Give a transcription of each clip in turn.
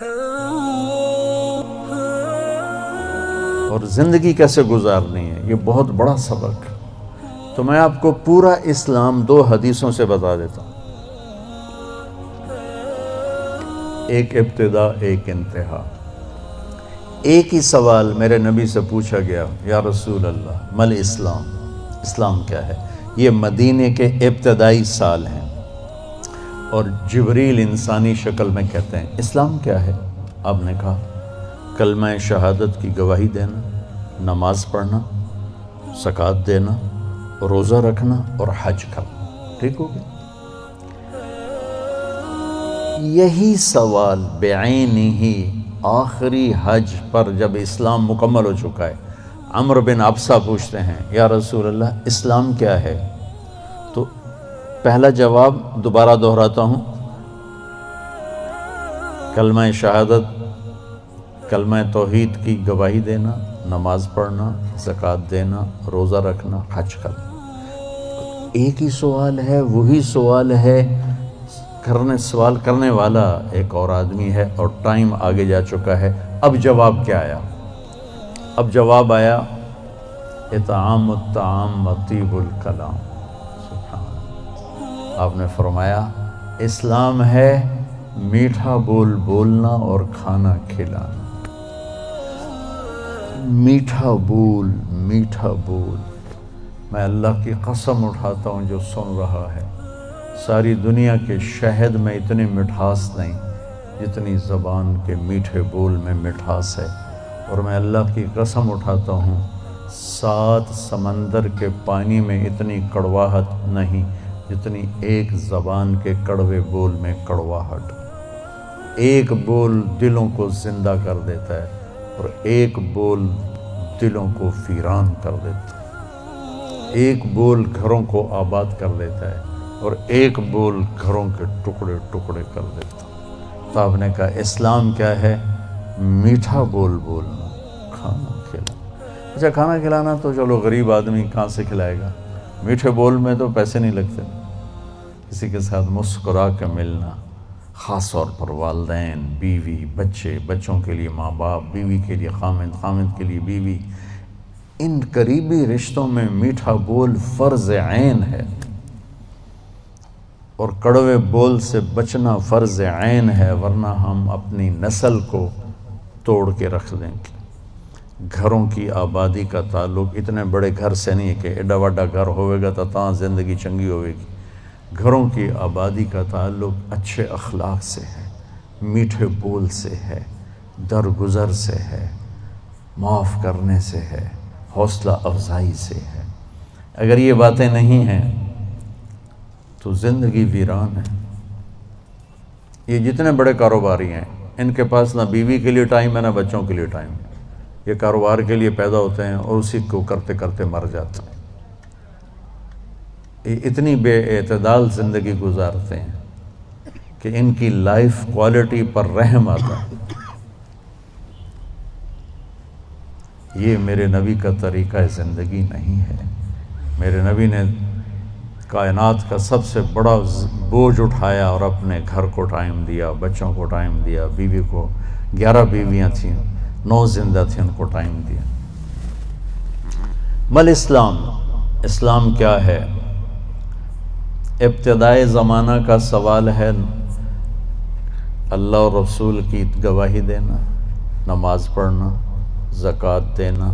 اور زندگی کیسے گزارنی ہے، یہ بہت بڑا سبق ہے۔ تو میں آپ کو پورا اسلام 2 حدیثوں سے بتا دیتا ہوں، ایک ابتدا ایک انتہا۔ ایک ہی سوال میرے نبی سے پوچھا گیا، یا رسول اللہ مل اسلام، اسلام کیا ہے؟ یہ مدینے کے ابتدائی سال ہیں، اور جبریل انسانی شکل میں کہتے ہیں اسلام کیا ہے؟ آپ نے کہا کلمہ شہادت کی گواہی دینا، نماز پڑھنا، زکوٰۃ دینا، روزہ رکھنا اور حج کرنا۔ ٹھیک ہو گیا؟ یہی سوال بعینہ آخری حج پر جب اسلام مکمل ہو چکا ہے، عمرو بن ابسہ پوچھتے ہیں یا رسول اللہ اسلام کیا ہے؟ تو پہلا جواب دوبارہ دہراتا ہوں، کلمہ شہادت، کلمہ توحید کی گواہی دینا، نماز پڑھنا، زکوٰۃ دینا، روزہ رکھنا، حج کرنا۔ ایک ہی سوال ہے، وہی سوال ہے، سوال کرنے والا ایک اور آدمی ہے، اور ٹائم آگے جا چکا ہے۔ اب جواب کیا آیا؟ اب جواب آیا اطعام الطعام و طیب الکلام۔ آپ نے فرمایا اسلام ہے میٹھا بول بولنا اور کھانا کھلانا۔ میٹھا بول، میٹھا بول۔ میں اللہ کی قسم اٹھاتا ہوں جو سن رہا ہے، ساری دنیا کے شہد میں اتنی مٹھاس نہیں جتنی زبان کے میٹھے بول میں مٹھاس ہے، اور میں اللہ کی قسم اٹھاتا ہوں 7 سمندر کے پانی میں اتنی کڑواہٹ نہیں جتنی ایک زبان کے کڑوے بول میں کڑواہٹ۔ ایک بول دلوں کو زندہ کر دیتا ہے، اور ایک بول دلوں کو ویران کر دیتا ہے۔ ایک بول گھروں کو آباد کر دیتا ہے، اور ایک بول گھروں کے ٹکڑے ٹکڑے کر دیتا ہے۔ تو آپ نے کہا اسلام کیا ہے؟ میٹھا بول بولنا، کھانا کھلانا۔ اچھا کھانا کھلانا تو چلو غریب آدمی کہاں سے کھلائے گا، میٹھے بول میں تو پیسے نہیں لگتے۔ کسی کے ساتھ مسکرا کے ملنا، خاص طور پر والدین، بیوی، بچے، بچوں کے لیے ماں باپ، بیوی کے لیے خامند، خامند کے لیے بیوی، ان قریبی رشتوں میں میٹھا بول فرض عین ہے، اور کڑوے بول سے بچنا فرض عین ہے، ورنہ ہم اپنی نسل کو توڑ کے رکھ دیں گے۔ گھروں کی آبادی کا تعلق اتنے بڑے گھر سے نہیں ہے کہ ایڈا وڈا گھر ہوئے گا تو تاں زندگی چنگی ہوئے گی۔ گھروں کی آبادی کا تعلق اچھے اخلاق سے ہے، میٹھے بول سے ہے، درگزر سے ہے، معاف کرنے سے ہے، حوصلہ افزائی سے ہے۔ اگر یہ باتیں نہیں ہیں تو زندگی ویران ہے۔ یہ جتنے بڑے کاروباری ہیں ان کے پاس نہ بیوی کے لیے ٹائم ہے نہ بچوں کے لیے ٹائم ہے۔ یہ کاروبار کے لیے پیدا ہوتے ہیں اور اسی کو کرتے کرتے مر جاتے ہیں۔ یہ اتنی بے اعتدال زندگی گزارتے ہیں کہ ان کی لائف کوالٹی پر رحم آتا ہے۔ یہ میرے نبی کا طریقہ زندگی نہیں ہے۔ میرے نبی نے کائنات کا سب سے بڑا بوجھ اٹھایا اور اپنے گھر کو ٹائم دیا، بچوں کو ٹائم دیا، بیوی کو 11 بیویاں تھیں، 9 زندہ تھیں، ان کو ٹائم دیا۔ مل اسلام، اسلام کیا ہے؟ ابتدائے زمانہ کا سوال ہے، اللہ اور رسول کی گواہی دینا، نماز پڑھنا، زکوٰۃ دینا،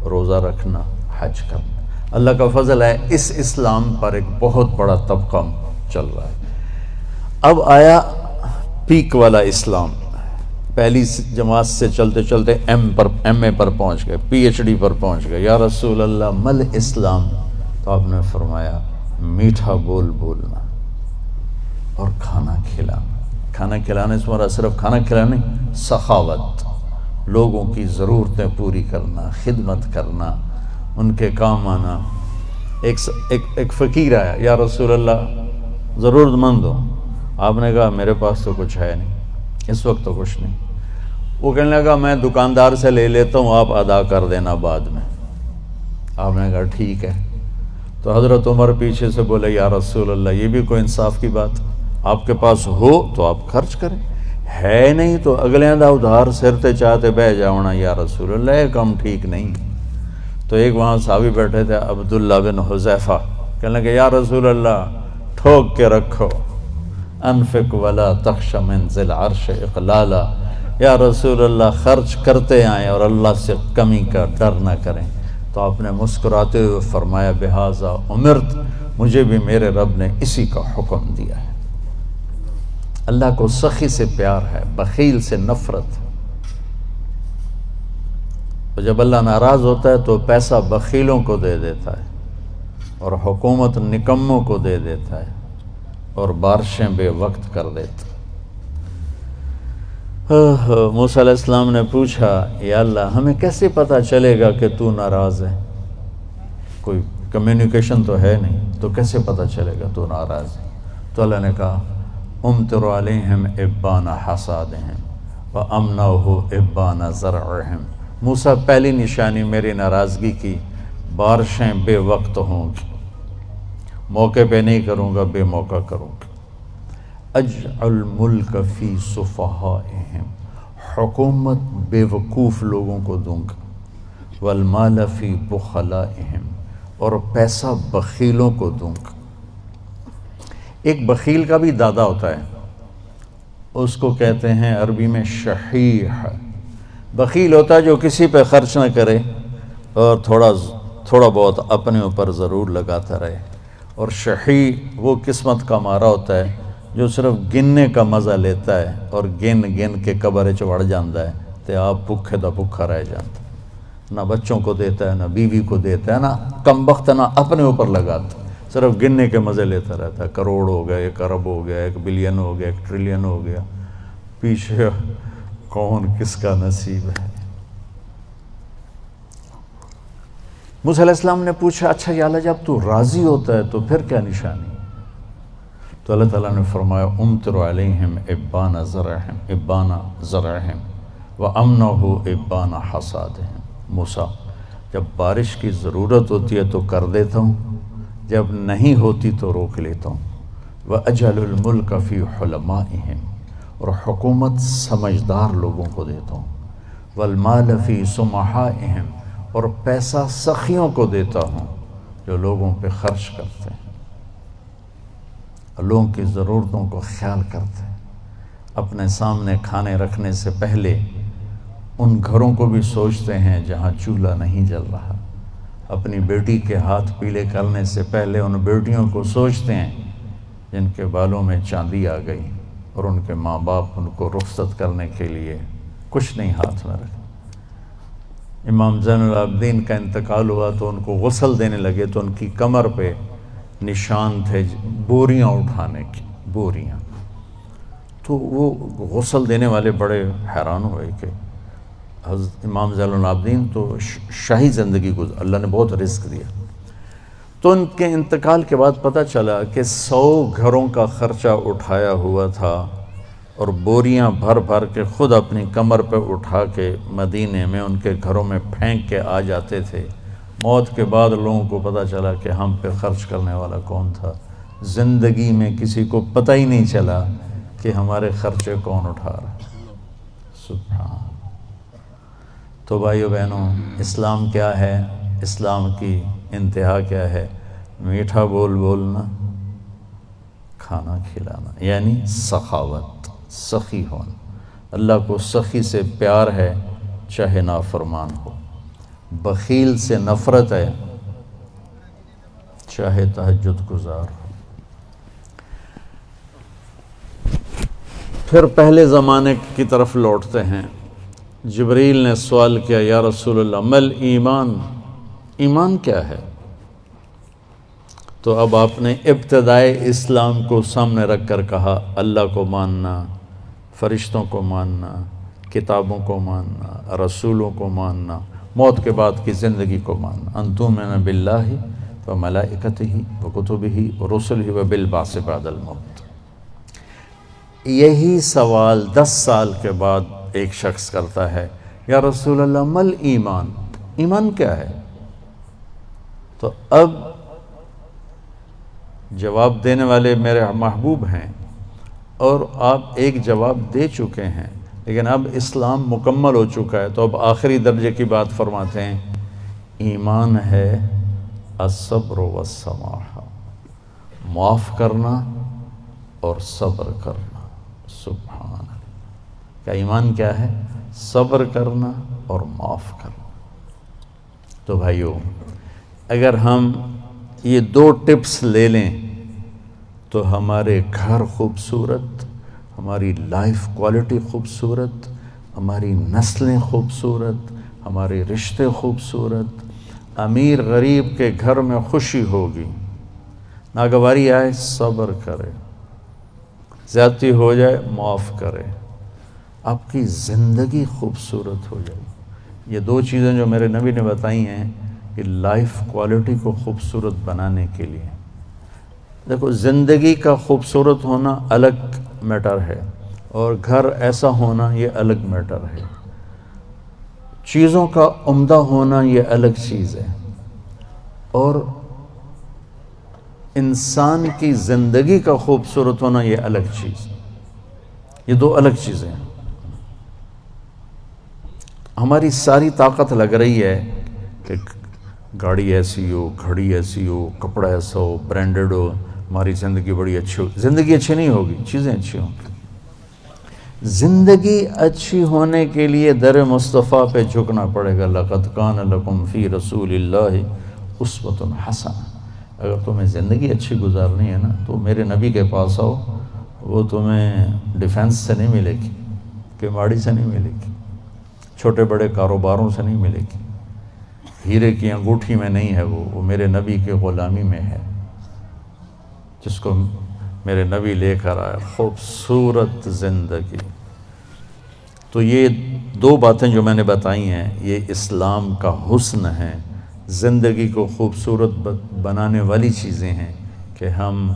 روزہ رکھنا، حج کرنا۔ اللہ کا فضل ہے اس اسلام پر ایک بہت بڑا طبقہ چل رہا ہے۔ اب آیا پیک والا اسلام، پہلی جماعت سے چلتے چلتے ایم اے پر پہنچ گئے، پی ایچ ڈی پر پہنچ گئے۔ یا رسول اللہ مل اسلام؟ تو آپ نے فرمایا میٹھا بول بولنا اور کھانا کھلانا۔ کھانا کھلانے سے مراد صرف کھانا کھلانا نہیں، سخاوت، لوگوں کی ضرورتیں پوری کرنا، خدمت کرنا، ان کے کام آنا۔ ایک فقیر آیا، یا رسول اللہ ضرورت مند ہو۔ آپ نے کہا میرے پاس تو کچھ ہے نہیں، اس وقت تو کچھ نہیں۔ وہ کہنے لگا میں دکاندار سے لے لیتا ہوں، آپ ادا کر دینا بعد میں۔ آپ نے کہا ٹھیک ہے۔ تو حضرت عمر پیچھے سے بولے یا رسول اللہ یہ بھی کوئی انصاف کی بات، آپ کے پاس ہو تو آپ خرچ کریں، ہے نہیں تو اگلے دا ادھار سرتے چاہتے بہ جاؤنا یا رسول اللہ، یہ کام ٹھیک نہیں۔ تو ایک وہاں صحابی بیٹھے تھے عبداللہ بن حذیفہ، کہنے لگے یا رسول اللہ ٹھوک کے رکھو، انفق ولا تخش من ذی العرش اقلالا، یا رسول اللہ خرچ کرتے آئیں اور اللہ سے کمی کا ڈر نہ کریں۔ تو آپ نے مسکراتے ہوئے فرمایا بہذا امرت، مجھے بھی میرے رب نے اسی کا حکم دیا ہے۔ اللہ کو سخی سے پیار ہے، بخیل سے نفرت۔ اور جب اللہ ناراض ہوتا ہے تو پیسہ بخیلوں کو دے دیتا ہے اور حکومت نکموں کو دے دیتا ہے اور بارشیں بے وقت کر دیتا ہے۔ موسیٰ علیہ السلام نے پوچھا یا اللہ ہمیں کیسے پتہ چلے گا کہ تو ناراض ہے؟ کوئی کمیونیکیشن تو ہے نہیں، تو کیسے پتہ چلے گا تو ناراض ہے؟ تو اللہ نے کہا امطر علیہم ابان حصادہم وامنعہ ابان زرعہم۔ موسیٰ پہلی نشانی میری ناراضگی کی، بارشیں بے وقت ہوں گی، موقع پہ نہیں کروں گا، بے موقع کروں گا۔ اجعل ملک فی صفحائہم، حکومت بے وقوف لوگوں کو دوں گا، والمال فی بخلائہم، اور پیسہ بخیلوں کو دوں گا۔ ایک بخیل کا بھی دادا ہوتا ہے، اس کو کہتے ہیں عربی میں شحیح۔ بخیل ہوتا ہے جو کسی پہ خرچ نہ کرے اور تھوڑا بہت اپنے اوپر ضرور لگاتا رہے، اور شحیح وہ قسمت کا مارا ہوتا ہے جو صرف گننے کا مزہ لیتا ہے اور گن گن کے قبر چڑھ جاتا ہے تو آپ بھوکے دا بھوکا رہ جاتا ہے، نہ بچوں کو دیتا ہے، نہ بیوی کو دیتا ہے، نہ کم بخت نہ اپنے اوپر لگاتا ہے، صرف گننے کے مزے لیتا رہتا ہے۔ کروڑ ہو گیا، 1 ارب ہو گیا، 1 بلین ہو گیا، 1 ٹریلین ہو گیا، پیچھے کون کس کا نصیب ہے۔ موسیٰ علیہ السلام نے پوچھا اچھا یا اللہ جب تو راضی ہوتا ہے تو پھر کیا نشانی؟ تو اللہ تعالیٰ نے فرمایا امطر علیہم ابان زرعہم وامنعہ ابان حصادہم۔ موسیٰ جب بارش کی ضرورت ہوتی ہے تو کر دیتا ہوں، جب نہیں ہوتی تو روک لیتا ہوں۔ وَأَجْعَلُ الْمُلْكَ فِي حُلَمَائِهِمْ، اور حکومت سمجھدار لوگوں کو دیتا ہوں۔ وَالْمَالَ فِي سُمَحَائِهِمْ، اور پیسہ سخیوں کو دیتا ہوں جو لوگوں پہ خرچ کرتے ہیں، لوگوں کی ضرورتوں کو خیال کرتے ہیں، اپنے سامنے کھانے رکھنے سے پہلے ان گھروں کو بھی سوچتے ہیں جہاں چولہا نہیں جل رہا، اپنی بیٹی کے ہاتھ پیلے کرنے سے پہلے ان بیٹیوں کو سوچتے ہیں جن کے بالوں میں چاندی آ گئی اور ان کے ماں باپ ان کو رخصت کرنے کے لیے کچھ نہیں ہاتھ میں رکھے۔ امام زین العابدین کا انتقال ہوا تو ان کو غسل دینے لگے تو ان کی کمر پہ نشان تھے بوریاں اٹھانے کی، بوریاں۔ تو وہ غسل دینے والے بڑے حیران ہوئے کہ حضرت امام زین العابدین تو شاہی زندگی گزار، اللہ نے بہت رزق دیا۔ تو ان کے انتقال کے بعد پتہ چلا کہ 100 گھروں کا خرچہ اٹھایا ہوا تھا اور بوریاں بھر بھر کے خود اپنی کمر پہ اٹھا کے مدینے میں ان کے گھروں میں پھینک کے آ جاتے تھے۔ موت کے بعد لوگوں کو پتہ چلا کہ ہم پہ خرچ کرنے والا کون تھا، زندگی میں کسی کو پتہ ہی نہیں چلا کہ ہمارے خرچے کون اٹھا رہا۔ سبحان۔ تو بھائیو بہنوں، اسلام کیا ہے؟ اسلام کی انتہا کیا ہے؟ میٹھا بول بولنا، کھانا کھلانا، یعنی سخاوت، سخی ہونا۔ اللہ کو سخی سے پیار ہے چاہے نافرمان ہو، بخیل سے نفرت ہے چاہے تہجد گزار ہو۔ پھر پہلے زمانے کی طرف لوٹتے ہیں۔ جبریل نے سوال کیا یا رسول اللہ مل ایمان، ایمان کیا ہے؟ تو اب آپ نے ابتدائے اسلام کو سامنے رکھ کر کہا اللہ کو ماننا، فرشتوں کو ماننا، کتابوں کو ماننا، رسولوں کو ماننا، موت کے بعد کی زندگی کو ماننا۔ ان تؤمن باللہ وملائکتہ وکتبہ ورسلہ وبالبعث بعد الموت۔ یہی سوال 10 سال کے بعد ایک شخص کرتا ہے یا رسول اللہ مل ایمان، ایمان کیا ہے؟ تو اب جواب دینے والے میرے محبوب ہیں، اور آپ ایک جواب دے چکے ہیں، لیکن اب اسلام مکمل ہو چکا ہے، تو اب آخری درجے کی بات فرماتے ہیں، ایمان ہے الصبر والسماحہ، معاف کرنا اور صبر کرنا۔ سبحان اللہ، کیا ایمان کیا ہے؟ صبر کرنا اور معاف کرنا۔ تو بھائیو، اگر ہم یہ 2 ٹپس لے لیں تو ہمارے گھر خوبصورت، ہماری لائف کوالٹی خوبصورت، ہماری نسلیں خوبصورت، ہمارے رشتے خوبصورت، امیر غریب کے گھر میں خوشی ہوگی، ناگواری آئے صبر کرے، زیادتی ہو جائے معاف کرے، آپ کی زندگی خوبصورت ہو جائے۔ یہ 2 چیزیں جو میرے نبی نے بتائی ہیں کہ لائف کوالٹی کو خوبصورت بنانے کے لیے۔ دیکھو، زندگی کا خوبصورت ہونا الگ میٹر ہے، اور گھر ایسا ہونا یہ الگ میٹر ہے، چیزوں کا عمدہ ہونا یہ الگ چیز ہے، اور انسان کی زندگی کا خوبصورت ہونا یہ الگ چیز ہے۔ یہ 2 الگ چیزیں ہیں۔ ہماری ساری طاقت لگ رہی ہے کہ گاڑی ایسی ہو، گھڑی ایسی ہو، کپڑا ایسا ہو، برانڈڈ ہو، ہماری زندگی بڑی اچھی ہو۔ زندگی اچھی نہیں ہوگی، چیزیں اچھی ہوں گی۔ زندگی اچھی ہونے کے لیے در مصطفیٰ پہ جھکنا پڑے گا۔ لَقَدْ كَانَ لَكُمْ فِي رَسُولِ اللَّهِ أُسْوَةٌ حَسَنَةٌ۔ اگر تمہیں زندگی اچھی گزارنی ہے نا تو میرے نبی کے پاس آؤ، وہ تمہیں ڈیفنس سے نہیں ملے گی، کماڑی سے نہیں ملے گی، چھوٹے بڑے کاروباروں سے نہیں ملے گی، ہیرے کی انگوٹھی میں نہیں ہے، وہ میرے نبی کے غلامی میں ہے، جس کو میرے نبی لے کر آئے، خوبصورت زندگی۔ تو یہ 2 باتیں جو میں نے بتائی ہیں یہ اسلام کا حسن ہے، زندگی کو خوبصورت بنانے والی چیزیں ہیں کہ ہم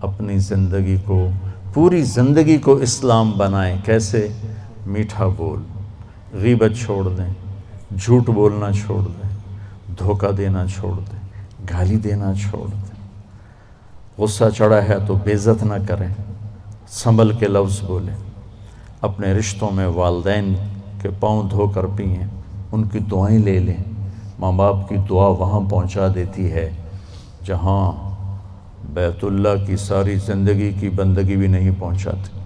اپنی زندگی کو، پوری زندگی کو اسلام بنائیں۔ کیسے؟ میٹھا بول، غیبت چھوڑ دیں، جھوٹ بولنا چھوڑ دیں، دھوکہ دینا چھوڑ دیں، گالی دینا چھوڑ دیں، غصہ چڑھا ہے تو بے عزت نہ کریں، سنبھل کے لفظ بولیں، اپنے رشتوں میں والدین کے پاؤں دھو کر پئیں، ان کی دعائیں لے لیں۔ ماں باپ کی دعا وہاں پہنچا دیتی ہے جہاں بیت اللہ کی ساری زندگی کی بندگی بھی نہیں پہنچاتی۔